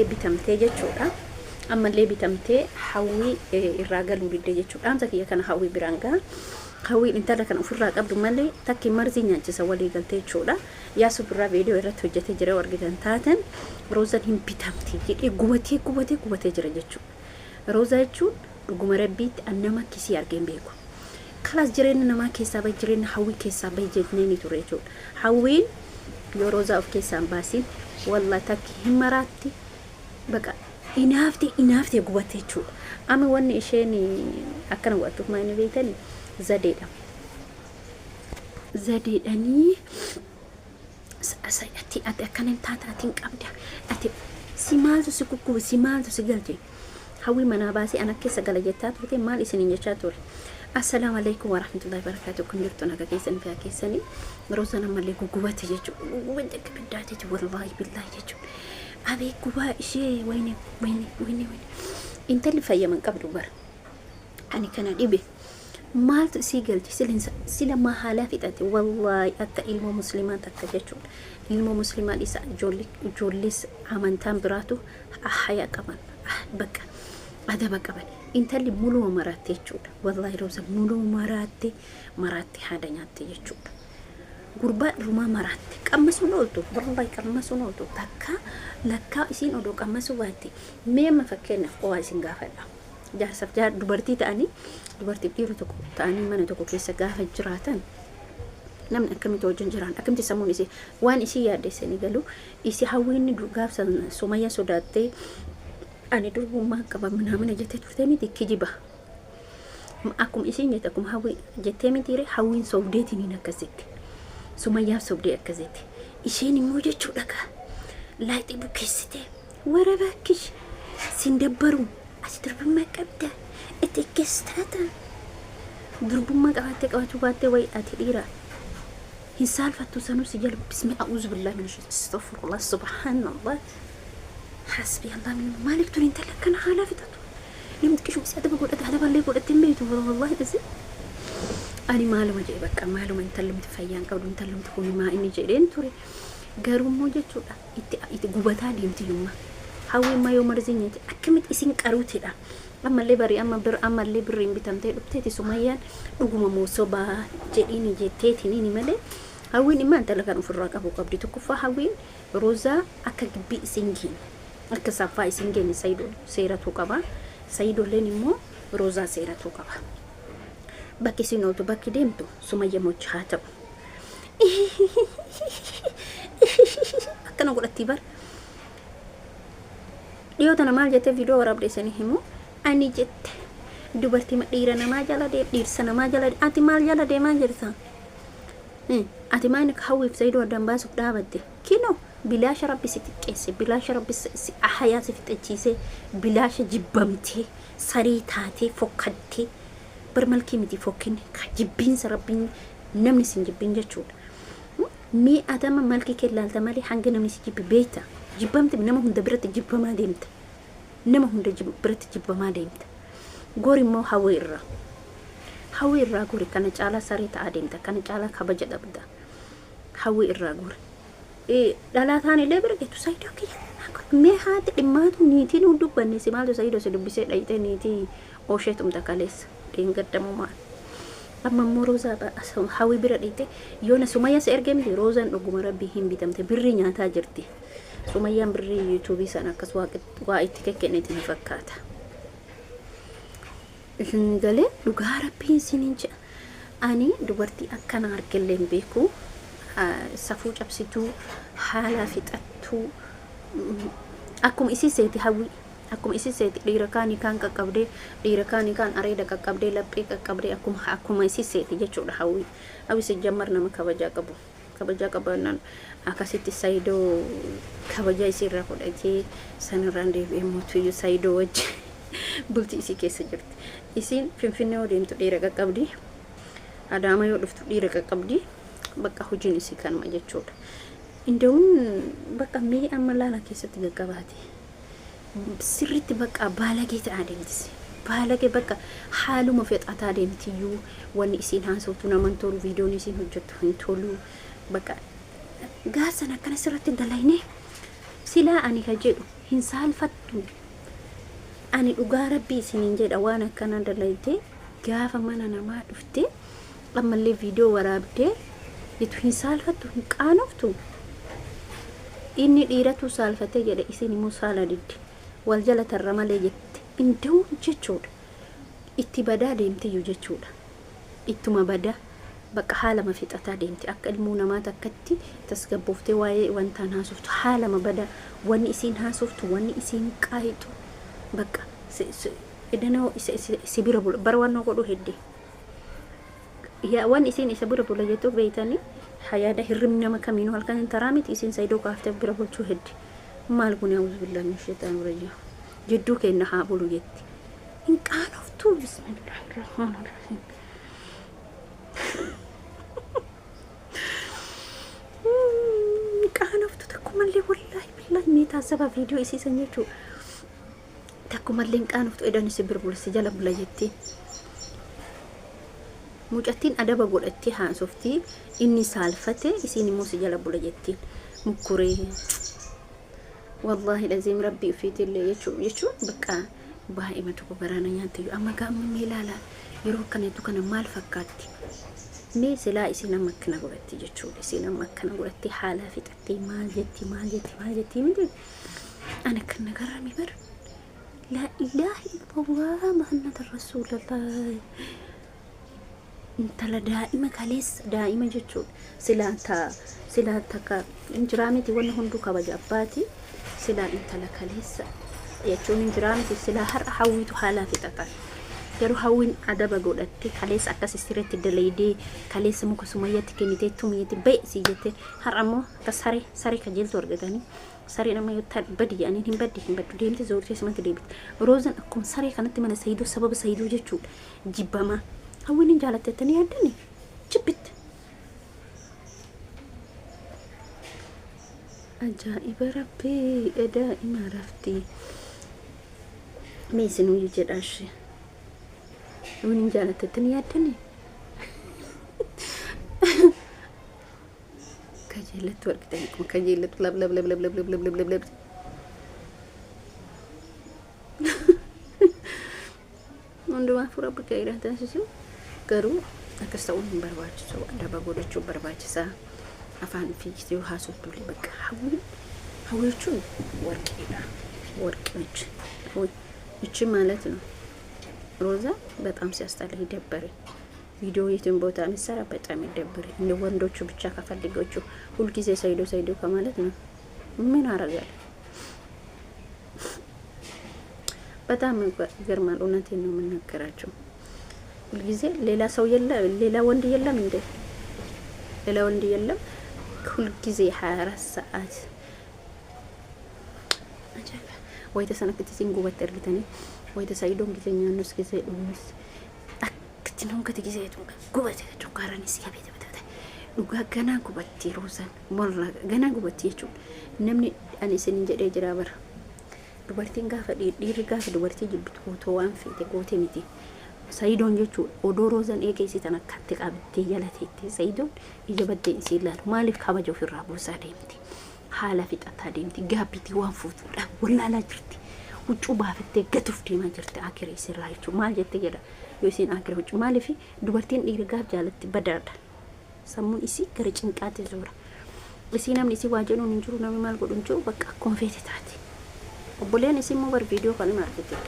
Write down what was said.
bitamtee jechuudha. Ammallee bitamtee hawwii irraa galuu didde jechuudha. Amsa kiyya kana hawwii biraan gaha. Hawwiin intala kana ofirraa qabdu malee takki marzii nyaachisa walii galtee jechuudha. Yaasu birraa viidiyoo irratti hojjetee jira argitan taatan Roozaan hin bitamtee jedhee gubatee jira jechuudha. Roozaa jechuun dhuguma rabbiitti annama akkisii argeen beeku. Kalaas jireenya namaa keessaa bahi jireenya hawwii keessaa bahi jennee ni ture jechuudha. Hawwiin yoo Roozaa of keessaan baasin wallahi takki hin maraatti baka inaafte gubattee jechuudha. Ama wanni isheen akkana godhatuuf maal beeytani zadeedha. Zadeedhanii ati akkana taataatiin qabda. Ati si maaltu si kukkuba si maaltu si galche. Hawwii manaa baasee ana keessa gala jettaa turte maal isiniin jechaa ture. Assalamu alaikum warahmatullahi wabarakatuh. Kun jirtu naga keessan fi keessanii Roozaan ammallee gugubatte jechuudha. Gugubatte akka biddaate wallahi billahi jechuudha. Abi guba ishee wayne intalli fayyaman qabdu bara ani kana dhibe maaltu sii galchi sila mahalaa fixate wallahi akka ilmoo muslimaa takka jechuudha. Ilmoo muslimaa isa ijoollis amantaan biraatu haya qaban bakka adaba qaban intalli muluma maraatte jechuudha. Wallahi Roozaan muluma maraatte haada nyaatte jechuudha. Gurbaa rumaa maraatti qammasuu nooltu wallahi qammasuu nooltu takka lakkaa isiin odoo qammasuu baatti meema fakkeenya qo'aa isin gaafadha. Jaarsaaf dubartii ta'anii dubartii dhiiru tokko ta'anii mana tokko keessa gaafa jiraatan namni akkamitti wajjin jiraan akkamitti sammuun isii waan isii yaaddeessanii galu isii hawwiinni gaafsan Sumayyaa sodaattee ani durbummaa qaba mana jettee turte miti kijiba. Akkuma isiin jette akkuma hawwii jettee miti hawwiin sobdeetiin akkasitti. Sumayyaa sobdee akkasitti isheen immoo jechuudha ka laaxii bukeessite wara bakkish sin dabbaru as durbummaa qabda itti keessaata durbummaa qabattee baattee way ati dhiira hin saalfattu sanuu si jala bismi a'uuzu billahi min astaghfirullah subhanallah hasbi allah min maalik turin talakkana haala fitatu nimti kishu si adaba godhate hadaballee godhate meetu wallahi dasi ani maaluma jedhe bakka maaluma intalumti fayyaan qabdu intalumti kun maa inni jedheen ture garummoo jechuudha itti gubataa deemtiyumma hawwii ma yoo marzinyati akkamitti isin qaruutidha ammallee bari ammallee birriin bitamtee dhufteeti Sumayyaan dhuguma moosobaa jedhiini jetteetiniini malee hawwiin imma intala kan ofirraa qabu qabdi tokkoffaa hawwiin Roozaa akka gibbii isin geenye akka saffaa isin geenye Saayidoo seeratu qaba Saayidooleen immoo Roozaa seeratu qaba. Bakki sinootu bakki deemtu Sumayyaa mocha haa ta'u. Akkana godhatti bar. Dhiyoota namaa jettee viidiyoo waraabdeessanii himu ani jette dubartii dhiira namaa jala dhiirsa namaa jala ati maal jala deemaa jirta? Ati maal hawwiif Saayidoo addaan baasuuf dhaabatte? Kinoo bilaasha rabbi si xiqqeesse bilaasha rabbi si ahayaa si fixachiise bilaasha jibbamtee sarii taatee fokkattee barmalkii miti fokkin jibbinsa rabbiin namni sin jibbin jechuudha. Mi adama malki kee laalta malee hanga namni si jibbi beekta jibbamte nama hunda biratti jibbamaa deemta nama hunda biratti jibbamaa deemta. Goori immoo hawwii irraa goori kana caalaa saree ta'aa deemta kana caalaa kabaja dhabda hawwii irraa goori. Dhalaataan illee bira geettu Saayidoo kiyya mee haati dhimmaatu niitiin dubbanne si maaltu Saayidoo si dubbisee dhayitee niitii oosheetumta kaleessa. Gaddamu maal amma immoo Roozaa hawwii bira dhiite yoona Sumayyaa si ergee miti Roozaan dhuguma rabbii hin bitamte birrii nyaataa jirti. Sumayyaan birrii yuutuubii sana akkas waa itti kekkenneeti ni fakkaata. Isin galee dhugaa rabbiin siniin jedha ani dubartii akkana argellee hin beeku safuu cabsituu haala fixattuu akkuma isii seeti hawwii. Akkuma isi seeti dhiira kaanii kan qaqqabdee dhiira kaanii kan areeda qaqqabdee laphee qaqqabdee akkuma isi seeti jechuudha hawwii. Hawwii jammar nama kabajaa qabannan akkasitti Saayidoo kabajaa isiirraa fudhatee sanirraan deebi'ee mootuyyuu Saayidoo wajji bultii isii keessa jirti. Isiin Finfinnee yoo deemtu dhiira qaqqabdii Adaama yoo dhuftu dhiira qaqqabdii bakka hojiin isii kanuma jechuudha. Inda'uun bakka mee amma laala keessatti gaggabaate. Sirriitti bakka baalagee ta'aa deemtisi. Baalagee bakka haaluma fexataa deemtiyyuu wanni isiin haasawtu naman tolu viidiyoon isiin hojjettu hin tolu bakka gaarsan akkana sirriitti dalaynee silaa ani ka jedhu hin saalfattu. Ani dhugaa rabbii isiniin jedha waan akkana dalaytee gaafa mana namaa dhuftee ammallee viidiyoo waraabdee itu hin saalfattu hin qaanoftu. Inni dhiiratu saalfatee jedhe isin immoo saala didde wal jala tarra malee jette indoo jechuudha. Itti badaa deemtiyyuu jechuudha. Ittuma badaa bakka haalama fixataa deemti akka ilmoo namaa takkatti tasgabbooftee waa'ee wantaan haasoftu haalama badaa wanni isiin haasoftu wanni isiin qaayitu bakka edanoo si bira bula bara wannoo godhu hedde yaa waan isiin isa bira bula jettu beeytanii hayaada hirrim nama kamiinuu halkan taraamiti isiin saydoo kaaftee bira bulchuu hedde maal kun yaa'u billahi min shaytaan rajim jidduu kenna haa bulu jetti hin qaanoftu bismillahir rahmaanir rahiim. qaanoftu takkumallee wallaahi billahi meetaa saba viidiyoo isiisan jechuudha. Takkumallee qaanoftu edan si bira bulsi jala bula jetti. Mucattiin adaba godhattee haasoftii inni saalfate isiin immoo si jala bula jettiin mukkuree wallahi lazim rabbi ufiitillee jechuun bakka baay'ee tokko baraana nyaatti amma gaamma meelaala yeroo kanatti kana maal fakkaatti mee silaa isiin amma akkana godhatti jechuudha. Isiin amma akkana godhatti haala fixattee maal jetti miti ana kan nagarami bar la ilaha illallah muhammadur rasulullah. Intala daa'ima kaleessa daa'ima jechuudha. Silaa takka injiraamiti wanni hunduu kabaja abbaati. Silaa intala kaleessa jechuun injiraamiti silaa har'a hawwitu haalaa fixata. Garuu hawwiin adaba godhatte kaleessa akkas sirriitti dalaydee kaleessa muka sumayyatti kennitee tumiyetti beeksii jettee har'a immoo akka saree kajeeltu argatanii saree nama yoo ta'an badi jedhanii hin baddu deemte zoortee simatti deebite. Roozan akkuma saree kanatti mana sayiduu sababa sayiduu jechuudha jibbamaa. Hawwin jaalatettanii yaaddani jibbitti. Ajaa'iba rabbii daa'ima rafti meesinuu jedhaashi. Hawwin jaalatettanii yaaddani kajeellatu argitanii kuma kajeellatu lab hundumaa fuura bakka irraa taasisu. Garuu akkas ta'uun hin barbaachisu adaba godhachuu barbaachisaa afaan fiiksee haasoftu bakka hawwichuun warqiidha warqiich እቺ ማለት ነው። ሮዛ በጣም ሲያስጠላ ይደብር ቪዲዮ የትን ቦታ መስራ በጣም ይደብር። እንደ ወንዶቹ ብቻ ከፈልገቹ ሁሉ ጊዜ ሳይዶ ከማለት ነው ምን አረጋል። በጣም ይገርማል። እውነቴን ነው የምናገራቸው። ሁሉ ጊዜ ሌላ ሰው የለም ሌላ ወንድ የለም እንዴ? ሌላ ወንድ የለም። ሁሉ ጊዜ 24 ሰዓት አጀባ ወይ ተሰነክት ሲንጉበት እርግተኔ ወይ ተሳይዶን ጊዜኛ ነው ጊዜ ኡምስ አክቲኖን ከትጊዜ ጉበት ጆካራኒ ሲያቤት በተተ ዱጋ ገና ጉበት ሮዛን ሞራ ገና ጉበት ይቹ ነምኒ አኔ ሰን እንጀደ ጅራበር dubartiin gaafa dhiirri gaafa dubartii jibbitu gootoo waan feete goote miti. Sayidoon jechuun odoo roozan eegeessitan akkatti qabattee jala teettee sayidoon ija baddee isii ilaalu maaliif kabaja ofirraa buusaa deemti. Haala fixataa deemti gaabbitii waan fuutuudha wallaalaa jirti. Huccuu baafattee gatuuf deemaa jirti akiree sirraa jechuun maal jettee jedha yoo isiin akiree huccuu maaliif dubartiin dhiirri gaaf jaalatti badaadha. Sammuun isii gara cinqaatti zuura. Isii namni isii waa jedhuun hin jiru namni maal godhu hin jiru bakka akkuma feete taati. Obboleen isin moo bar video kan marketing